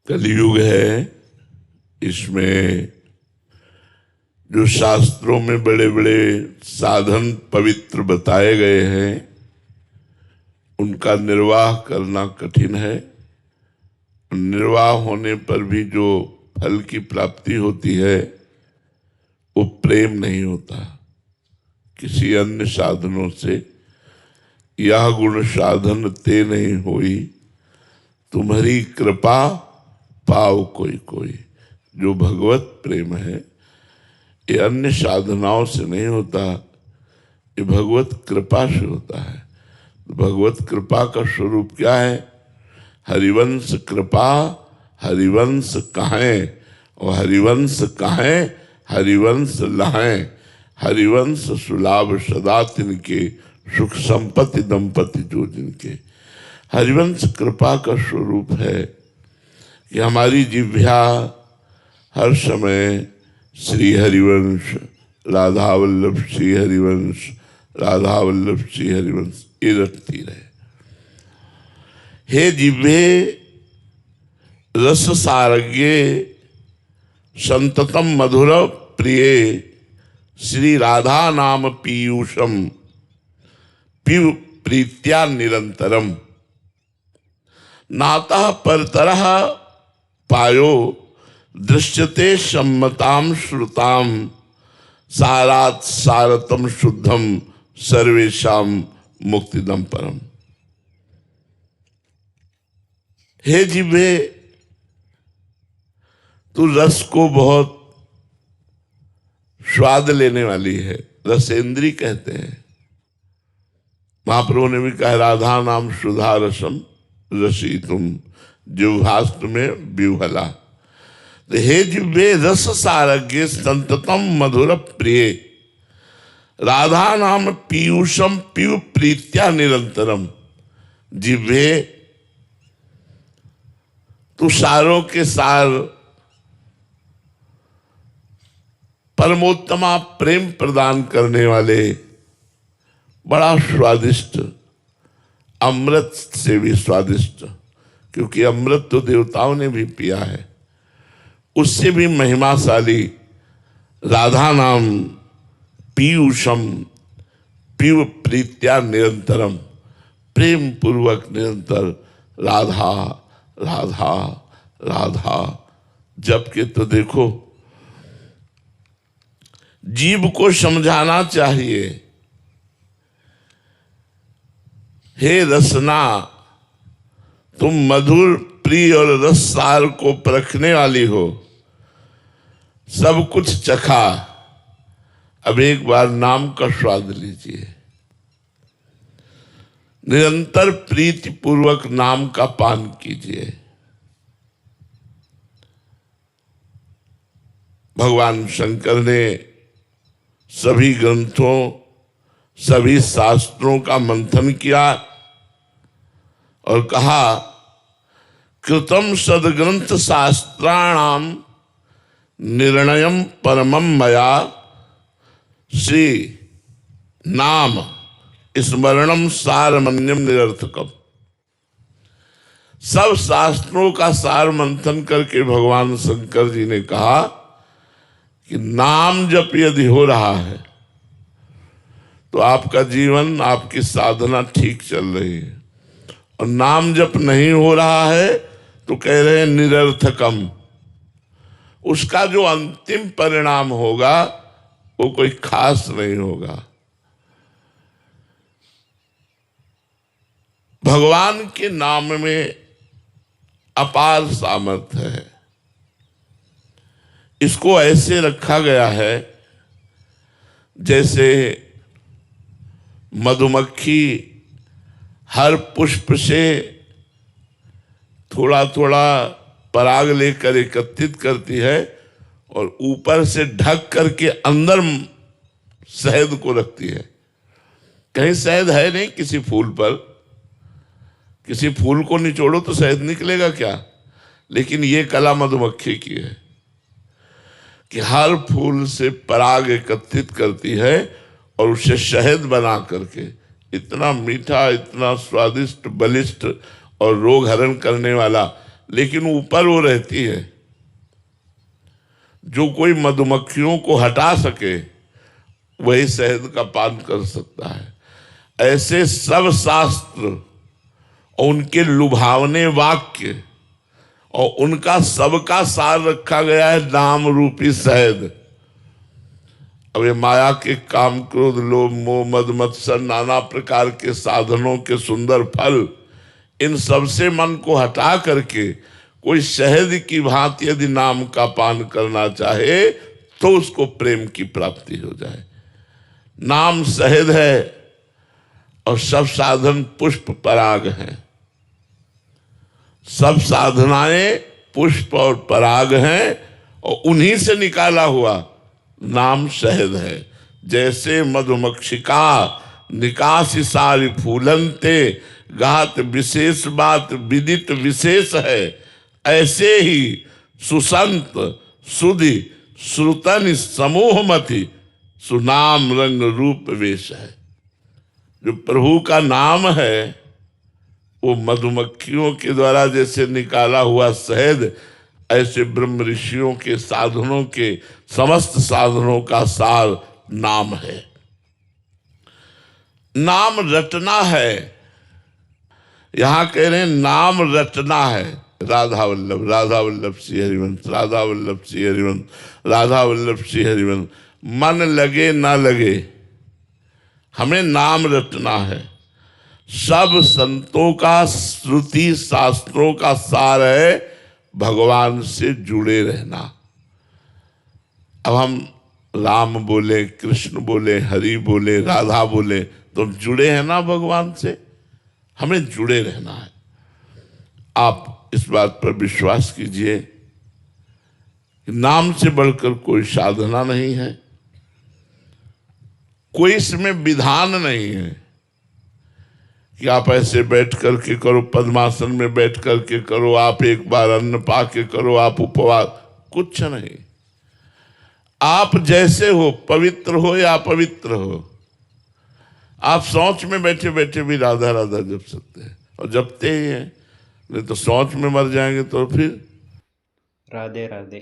कलयुग है, इसमें जो शास्त्रों में बड़े बड़े साधन पवित्र बताए गए हैं उनका निर्वाह करना कठिन है। निर्वाह होने पर भी जो फल की प्राप्ति होती है वो प्रेम नहीं होता किसी अन्य साधनों से। यह गुण साधन ते नहीं होई, तुम्हारी कृपा पाओ कोई कोई। जो भगवत प्रेम है ये अन्य साधनाओं से नहीं होता, ये भगवत कृपा से होता है। भगवत कृपा का स्वरूप क्या है? हरिवंश कृपा हरिवंश कहें, और हरिवंश कहें हरिवंश लहें। हरिवंश सुलाभ सदा तिनके, सुख संपत्ति दंपति जो जिनके। हरिवंश कृपा का स्वरूप है कि हमारी जिह्वा हर समय श्री हरिवंश राधा वल्लभ श्री हरिवंश राधा वल्लभ श्री हरिवंश ये रटती रहे। हे जिह्वे रस सारज्ञे संततम मधुर प्रिय, श्री राधा नाम पीयूषम पिब प्रीत्या निरंतरम। नातः परतरः पायो दृश्यते सम्मताम श्रुताम, सारात सारतम शुद्धम सर्वेशाम मुक्तिदम परम। हे जिह्वे, तू रस को बहुत स्वाद लेने वाली है, रसेंद्री कहते हैं। महाप्रभु ने भी कहा राधा नाम सुधा रसम रसी तुम जिह्वास्त में विह्वला। तो हे जिह्वे रस सारज्ञ संततम मधुर प्रिय, राधा नाम पीयूषम पीयू प्रीत्या निरंतरम। जिह्वे तू सारों के सार परमोत्तमा प्रेम प्रदान करने वाले बड़ा स्वादिष्ट, अमृत से भी स्वादिष्ट, क्योंकि अमृत तो देवताओं ने भी पिया है, उससे भी महिमाशाली राधा नाम पीयूषम पीव प्रीत्या निरंतरम। प्रेम पूर्वक निरंतर राधा राधा राधा जप के। तो देखो जीव को समझाना चाहिए, हे रसना तुम मधुर प्रिय और रस सार को परखने वाली हो, सब कुछ चखा, अब एक बार नाम का स्वाद लीजिए। निरंतर प्रीति पूर्वक नाम का पान कीजिए। भगवान शंकर ने सभी ग्रंथों सभी शास्त्रों का मंथन किया और कहा कृतम सदग्रंथ शास्त्राणाम निर्णयम परमम मया, श्री नाम स्मरणम सारमन्यम निरर्थकम। सब शास्त्रों का सार मंथन करके भगवान शंकर जी ने कहा कि नाम जप यदि हो रहा है तो आपका जीवन आपकी साधना ठीक चल रही है, और नाम जप नहीं हो रहा है तो कह रहे हैं निरर्थकम। उसका जो अंतिम परिणाम होगा वो कोई खास नहीं होगा। भगवान के नाम में अपार सामर्थ्य है। इसको ऐसे रखा गया है जैसे मधुमक्खी हर पुष्प से थोड़ा थोड़ा पराग लेकर एकत्रित करती है और ऊपर से ढक करके अंदर शहद को रखती है। कहीं शहद है नहीं किसी फूल पर, किसी फूल को निचोड़ो तो शहद निकलेगा क्या? लेकिन ये कला मधुमक्खी की है कि हर फूल से पराग एकत्रित करती है और उसे शहद बना करके इतना मीठा, इतना स्वादिष्ट, बलिष्ठ और रोग हरण करने वाला लेकिन ऊपर वो रहती है। जो कोई मधुमक्खियों को हटा सके वही शहद का पान कर सकता है। ऐसे सब शास्त्र और उनके लुभावने वाक्य और उनका सबका सार रखा गया है नाम रूपी शहद। अब ये माया के काम क्रोध लोभ मोह मद मत्सर नाना प्रकार के साधनों के सुंदर फल, इन सब से मन को हटा करके कोई शहद की भांति यदि नाम का पान करना चाहे तो उसको प्रेम की प्राप्ति हो जाए। नाम शहद है और सब साधन पुष्प पराग हैं। सब साधनाएं पुष्प और पराग हैं और उन्हीं से निकाला हुआ नाम शहद है। जैसे मधुमक्षिका निकासी सारी फूलनते गात विशेष बात विदित विशेष है, ऐसे ही सुसंत सुधि श्रुतन समूह मति सुनाम रंग रूप वेश है। जो प्रभु का नाम है वो मधुमक्खियों के द्वारा जैसे निकाला हुआ शहद, ऐसे ब्रह्म ऋषियों के साधनों के समस्त साधनों का सार नाम है। नाम रटना है। यहां कह रहे हैं नाम रटना है। राधा वल्लभ श्री हरिवंश, राधा वल्लभ श्री हरिवंश, राधा वल्लभ श्री हरिवंश। मन लगे ना लगे, हमें नाम रटना है। सब संतों का श्रुति शास्त्रों का सार है भगवान से जुड़े रहना। अब हम राम बोले, कृष्ण बोले, हरि बोले, राधा बोले तो जुड़े हैं ना भगवान से। हमें जुड़े रहना है। आप इस बात पर विश्वास कीजिए कि नाम से बढ़कर कोई साधना नहीं है, कोई इसमें विधान नहीं है कि आप ऐसे बैठ करके करो, पद्मासन में बैठ करके करो, आप एक बार अन्न पा के करो, आप उपवास, कुछ नहीं। आप जैसे हो, पवित्र हो या अपवित्र हो, आप सोच में बैठे बैठे भी राधा राधा जप सकते हैं और जपते ही हैं। नहीं तो सोच में मर जाएंगे तो फिर राधे राधे।